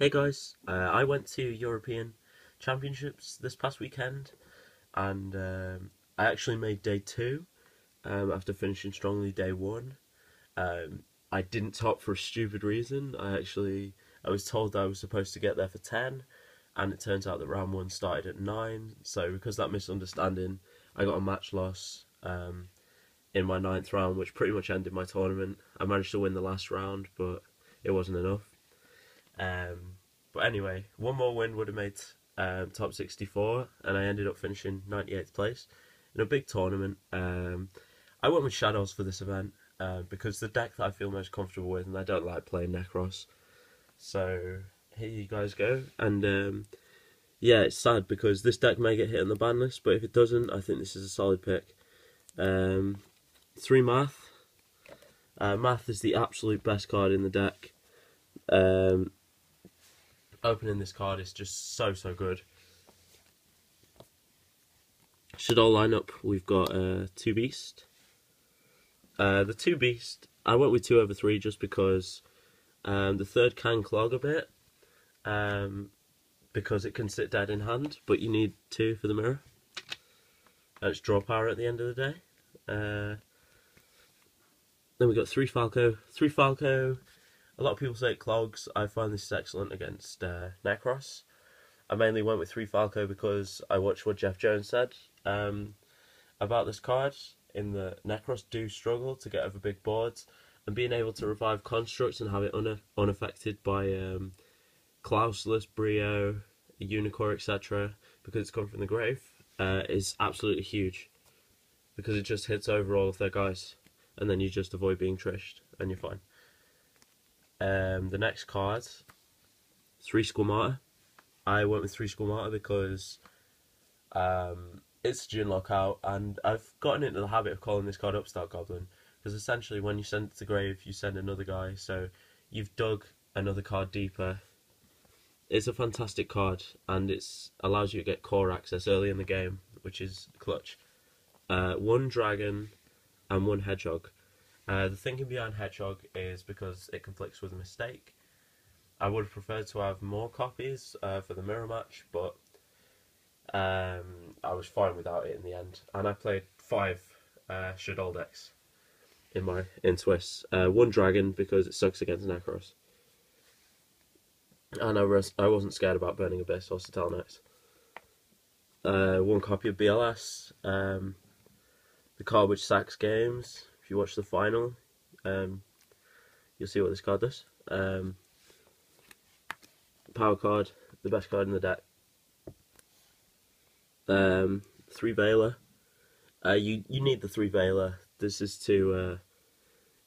Hey guys, I went to European Championships this past weekend and I actually made day two after finishing strongly day one. I didn't top for a stupid reason. I was told I was supposed to get there for 10 and it turns out that round one started at 9. So because of that misunderstanding, I got a match loss in my ninth round, which pretty much ended my tournament. I managed to win the last round, but it wasn't enough. But anyway, one more win would have made top 64, and I ended up finishing 98th place in a big tournament. I went with Shaddolls for this event because the deck that I feel most comfortable with, and I don't like playing Necros. So here you guys go. And yeah, it's sad because this deck may get hit on the ban list, but if it doesn't, I think this is a solid pick. 3 Math. Math is the absolute best card in the deck. Opening this card is just so good. Shaddoll lineup, we've got 2 Beast. The 2 Beast, I went with 2 over 3 just because the third can clog a bit because it can sit dead in hand, but you need 2 for the mirror. And it's draw power at the end of the day. Then we got 3 Falco. 3 Falco. A lot of people say it clogs. I find this is excellent against Necros. I mainly went with 3 Falco because I watched what Jeff Jones said about this card. In the Necros do struggle to get over big boards, and being able to revive constructs and have it unaffected by Klausulus, Brio, Unicorn, etc. because it's come from the grave is absolutely huge. Because it just hits over all of their guys, and then you just avoid being trished, and you're fine. The next card, 3 Squamata. I went with 3 Squamata because it's Djinn Lockout, and I've gotten into the habit of calling this card Upstart Goblin, because essentially when you send it to the grave, you send another guy, so you've dug another card deeper. It's a fantastic card, and it allows you to get core access early in the game, which is clutch. 1 Dragon and 1 Hedgehog. The thinking behind Hedgehog is because it conflicts with a mistake. I would have preferred to have more copies for the mirror match, but I was fine without it in the end. And I played 5 Shaddoll decks in Swiss. 1 Dragon because it sucks against Necros. And I wasn't scared about Burning Abyss or Satel Next. 1 copy of BLS. The card which sacks games. If you watch the final, you'll see what this card does. Power card, the best card in the deck. 3 Veiler. You need the 3 Veiler. This is to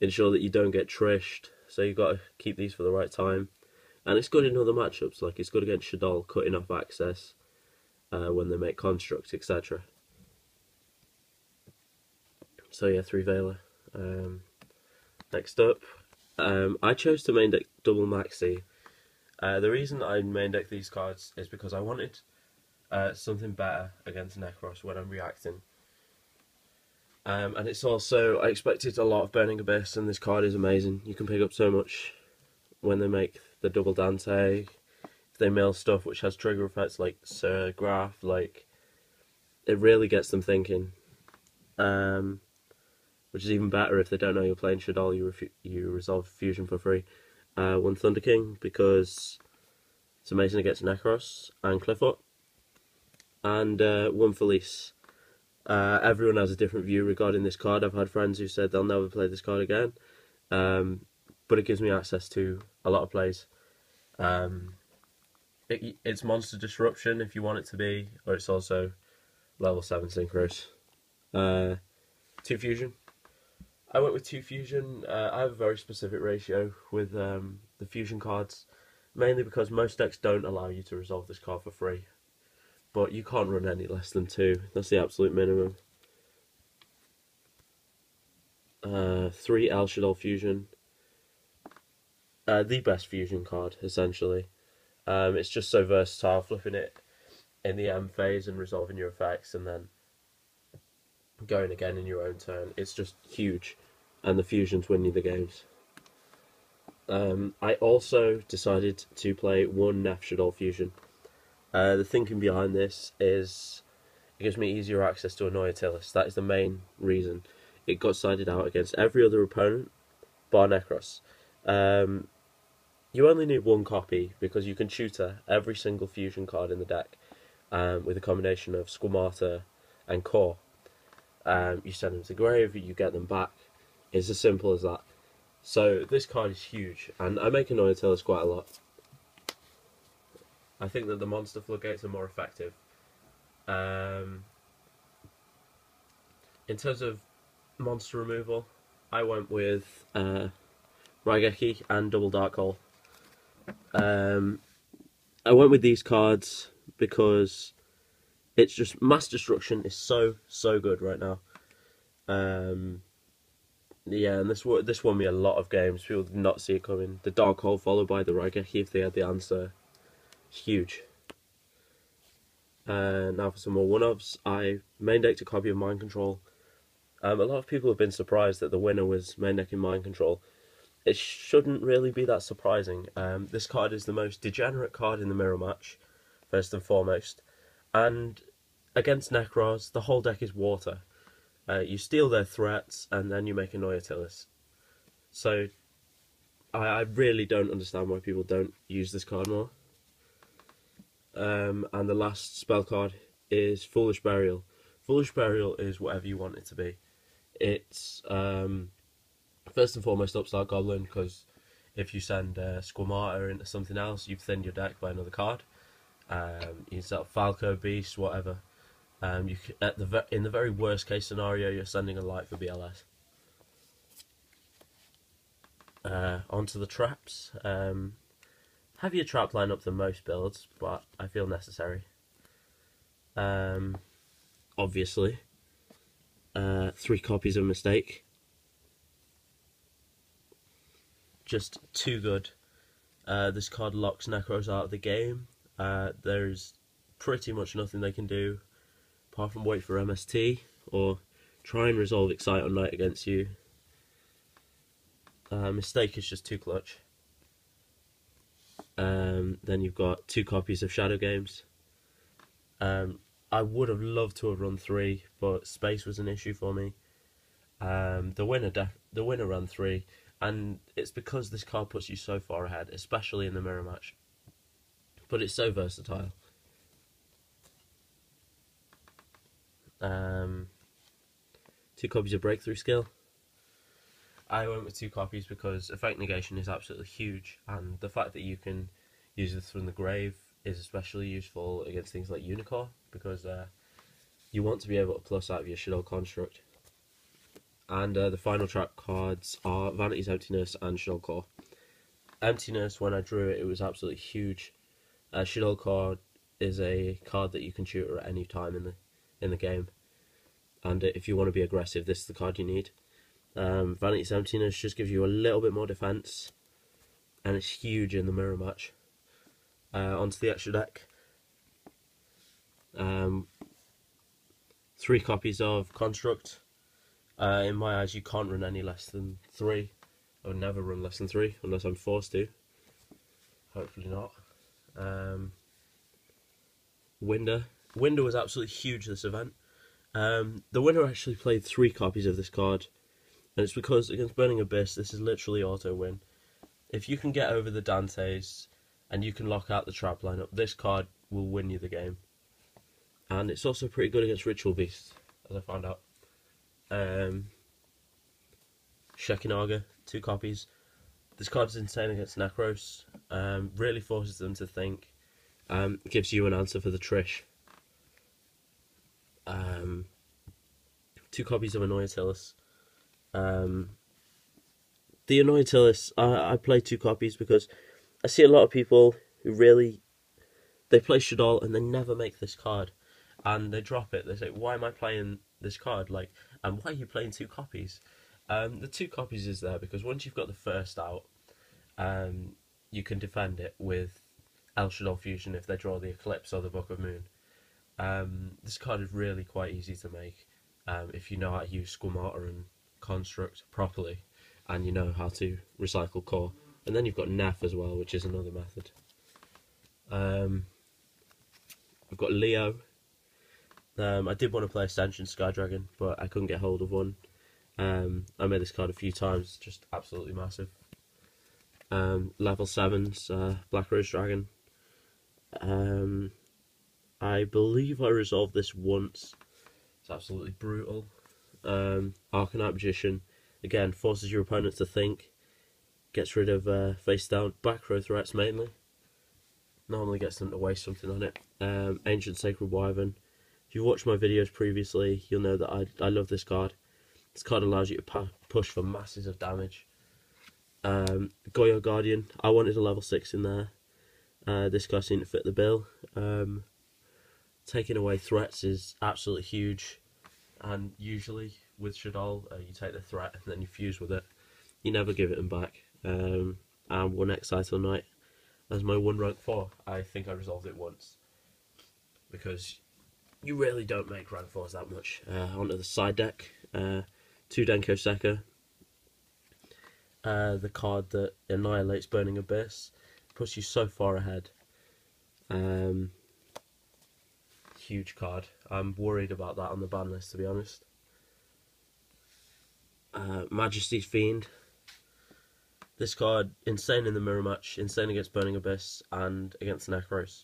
ensure that you don't get trished, so you've got to keep these for the right time. And it's good in other matchups, like it's good against Shaddoll, cutting off access when they make constructs, etc. So yeah, 3 Veiler. Next up, I chose to main deck double Maxi. The reason I main deck these cards is because I wanted something better against Necros when I'm reacting. And it's also, I expected a lot of Burning Abyss, and this card is amazing. You can pick up so much when they make the double Dante. If they mill stuff which has trigger effects like Sir Graph, like, it really gets them thinking. Which is even better if they don't know you're playing Shaddoll, you resolve fusion for free. 1 Thunder King because it's amazing against Necros and Clifford. And 1 Felice. Everyone has a different view regarding this card. I've had friends who said they'll never play this card again. But it gives me access to a lot of plays. It's Monster Disruption if you want it to be, or it's also level 7 Synchros. 2 Fusion. I went with 2 Fusion. I have a very specific ratio with the Fusion cards, mainly because most decks don't allow you to resolve this card for free. But you can't run any less than 2. That's the absolute minimum. 3 El Shaddoll Fusion. The best Fusion card, essentially. It's just so versatile, flipping it in the M phase and resolving your effects, and then going again in your own turn. It's just huge, and the fusions win you the games. I also decided to play one Nef Shaddoll fusion. The thinking behind this is it gives me easier access to a Noyatilis. That is the main reason. It got sided out against every other opponent, bar Necros. Um, you only need one copy because you can tutor every single fusion card in the deck with a combination of Squamata and Core. You send them to grave, you get them back. It's as simple as that. So this card is huge, and I make Annoy Tillers quite a lot. I think that the monster floodgates are more effective. In terms of monster removal, I went with Raigeki and Double Dark Hole. I went with these cards because it's just mass destruction is so good right now. Yeah, and this won me a lot of games. People did not see it coming. The Dark Hole followed by the Raigeki if they had the answer. Huge. Now for some more one-ups. I main decked a copy of Mind Control. A lot of people have been surprised that the winner was main decking Mind Control. It shouldn't really be that surprising. This card is the most degenerate card in the mirror match, first and foremost. And against Necros, the whole deck is water. You steal their threats, and then you make a Noyatilis. So, I really don't understand why people don't use this card more. And the last spell card is Foolish Burial. Foolish Burial is whatever you want it to be. It's first and foremost Upstart Goblin, because if you send Squamata into something else, you've thinned your deck by another card. You set up Falco, Beast, whatever. In the very worst case scenario, you're sending a light for BLS. Onto the traps. Heavier trap line up than most builds, but I feel necessary. Obviously, 3 copies of Mistake. Just too good. This card locks Necros out of the game. There's pretty much nothing they can do apart from wait for MST or try and resolve Excite on Night against you. Mistake is just too clutch. Then you've got 2 copies of Shadow Games. I would have loved to have run 3, but space was an issue for me. The winner ran 3, and it's because this card puts you so far ahead, especially in the mirror match. But it's so versatile. 2 copies of Breakthrough Skill. I went with 2 copies because Effect Negation is absolutely huge, and the fact that you can use this from the grave is especially useful against things like Unicorn, because you want to be able to plus out of your Shaddoll Construct. And the final trap cards are Vanity's Emptiness and Shaddoll Core. Emptiness, when I drew it, it was absolutely huge. Shaddoll Core is a card that you can tutor at any time in the game, and if you want to be aggressive, this is the card you need. Vanity's Emptiness just gives you a little bit more defense, and it's huge in the mirror match. Onto the extra deck. 3 copies of Construct. In my eyes, you can't run any less than 3. I would never run less than 3 unless I'm forced to. Hopefully not. Winder. Winder was absolutely huge this event. The winner actually played 3 copies of this card, and it's because against Burning Abyss, this is literally auto win. If you can get over the Dantes and you can lock out the trap lineup, this card will win you the game. And it's also pretty good against Ritual Beast, as I found out. Shekinaga, 2 copies. This card is insane against Necros. Really forces them to think. Gives you an answer for the Trish. 2 copies of Annoyatilis. The Annoyatilis, I play 2 copies because I see a lot of people who really, they play Shaddoll and they never make this card, and they drop it. They say, why am I playing this card? Like, and why are you playing 2 copies? The 2 copies is there because once you've got the first out, you can defend it with El Shaddoll Fusion if they draw the Eclipse or the Book of Moon. This card is really quite easy to make if you know how to use Squamata and Construct properly, and you know how to recycle Core. And then you've got Neff as well, which is another method. I've got Leo. I did want to play Ascension Sky Dragon, but I couldn't get hold of one. I made this card a few times, just absolutely massive. Level 7s, Black Rose Dragon. I believe I resolved this once. It's absolutely brutal. Arcanite Magician, again, forces your opponent to think. Gets rid of face down back row threats mainly. Normally gets them to waste something on it. Ancient Sacred Wyvern. If you've watched my videos previously, you'll know that I love this card. This card allows you to push for masses of damage. Goyo Guardian. I wanted a level 6 in there. This guy seemed to fit the bill. Taking away threats is absolutely huge. And usually with Shaddoll, you take the threat and then you fuse with it. You never give it them back. And one Excital Knight as my 1 rank 4. I think I resolved it once. Because you really don't make rank 4s that much. Onto the side deck. 2 Denko Sekka. The card that annihilates Burning Abyss. Puts you so far ahead. Huge card. I'm worried about that on the ban list, to be honest. Majesty's Fiend. This card, insane in the mirror match, insane against Burning Abyss, and against Necros.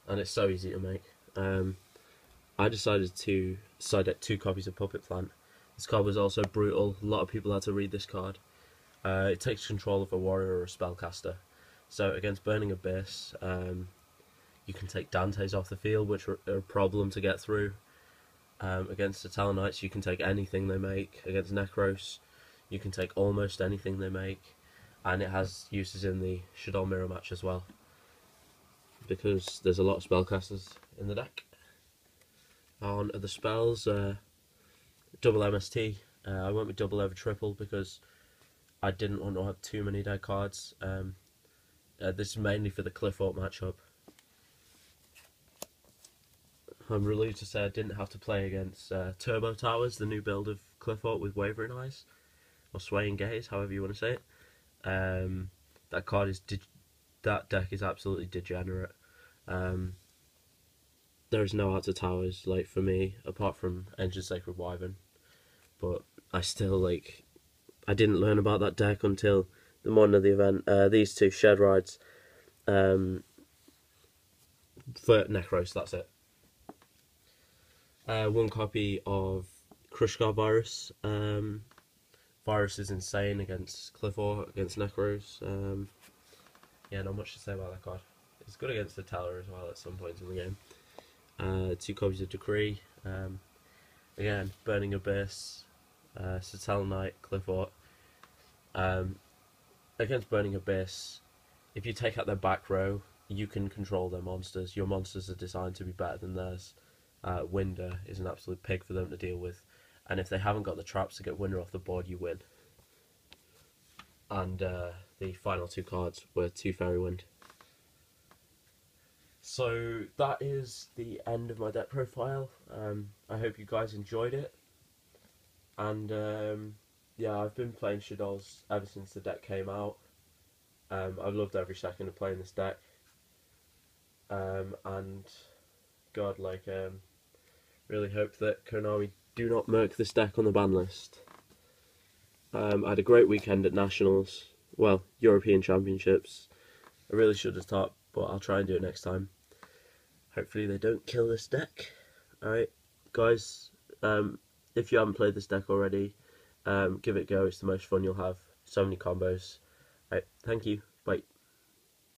And it's so easy to make. I decided to side deck 2 copies of Puppet Plant. This card was also brutal. A lot of people had to read this card. It takes control of a warrior or a spellcaster. So against Burning Abyss, you can take Dantes off the field, which are a problem to get through. Against the Talonites, you can take anything they make. Against Necros, you can take almost anything they make. And it has uses in the Shaddoll mirror match as well, because there's a lot of spellcasters in the deck. On the spells, double MST. I went with double over triple because I didn't want to have too many dead cards. This is mainly for the Cliffort matchup. I'm relieved to say I didn't have to play against Turbo Towers, the new build of Cliffort with Wavering Eyes, or Swaying Gaze, however you want to say it. That card is that deck is absolutely degenerate. There is no Art to Towers, like, for me, apart from Ancient Sacred Wyvern. But I still, I didn't learn about that deck until the morning of the event. These 2 Shed Rides for Necros, that's it. 1 copy of Krushgar Virus. Virus is insane against Cliffort, against Necros. Yeah, not much to say about that card. It's good against the Teller as well at some points in the game. 2 copies of Decree. Again, Burning Abyss, Satel Knight, Cliffort. Against Burning Abyss, if you take out their back row, you can control their monsters. Your monsters are designed to be better than theirs. Winder is an absolute pig for them to deal with. And if they haven't got the traps to get Winder off the board, you win. And the final 2 cards were 2 Fairy Wind. So that is the end of my deck profile. I hope you guys enjoyed it. And yeah, I've been playing Shaddolls ever since the deck came out. I've loved every second of playing this deck. And God, really hope that Konami do not murk this deck on the ban list. I had a great weekend at Nationals, well, European Championships. I really should have taught, but I'll try and do it next time. Hopefully they don't kill this deck. Alright, guys, if you haven't played this deck already, give it a go. It's the most fun you'll have. So many combos. Alright, thank you. Bye.